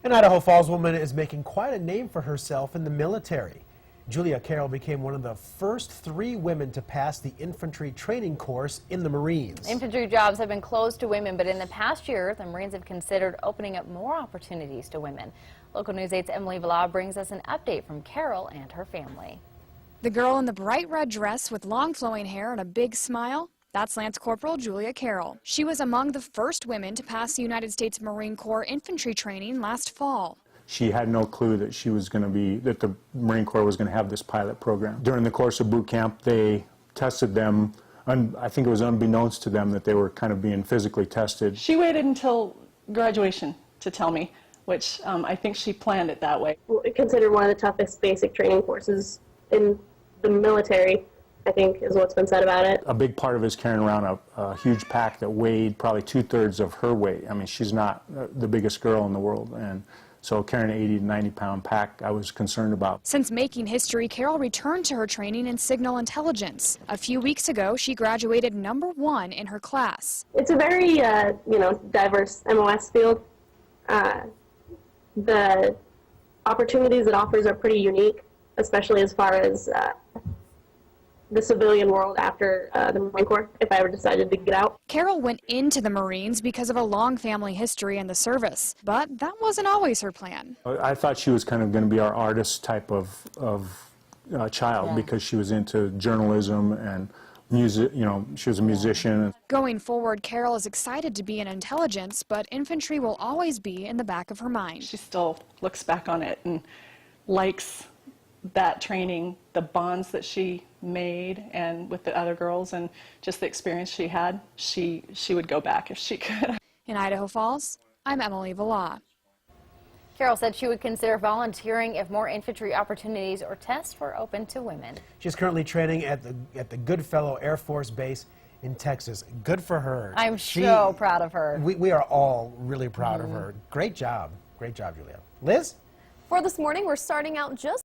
An Idaho Falls woman is making quite a name for herself in the military. Julia Carroll became one of the first 3 women to pass the infantry training course in the Marines. Infantry jobs have been closed to women, but in the past year, the Marines have considered opening up more opportunities to women. Local News 8's Emily Villa brings us an update from Carroll and her family. The girl in the bright red dress with long flowing hair and a big smile, that's Lance Cpl Julia Carroll. She was among the first women to pass the United States Marine Corps infantry training last fall. She had no clue that that the Marine Corps was going to have this pilot program. During the course of boot camp, they tested them, I think it was unbeknownst to them that they were kind of being physically tested. She waited until graduation to tell me, which I think she planned it that way. Considered one of the toughest basic training courses in the military, I think, is what's been said about it. A big part of it is carrying around a huge pack that weighed probably 2/3 of her weight. I mean, she's not the biggest girl in the world, and so carrying an 80 to 90-pound pack, I was concerned about. Since making history, Carroll returned to her training in signal intelligence. A few weeks ago, she graduated #1 in her class. It's a very, diverse MOS field. The opportunities it offers are pretty unique, especially as far as the civilian world after the Marine Corps, if I ever decided to get out. Carroll went into the Marines because of a long family history in the service, but that wasn't always her plan. I thought she was kind of going to be our artist type of child, because she was into journalism and music. She was a musician. Going forward, Carroll is excited to be in intelligence, but infantry will always be in the back of her mind. She still looks back on it and likes that training, the bonds that she made and with the other girls, and just the experience she had. She would go back if she could. In Idaho Falls, I'm Emily Villa. Carroll said she would consider volunteering if more infantry opportunities or tests were open to women. She's currently training at the Goodfellow Air Force Base in Texas. Good for her. I'm so proud of her. We are all really proud of her. Great job, Julia. Liz? For this morning, we're starting out just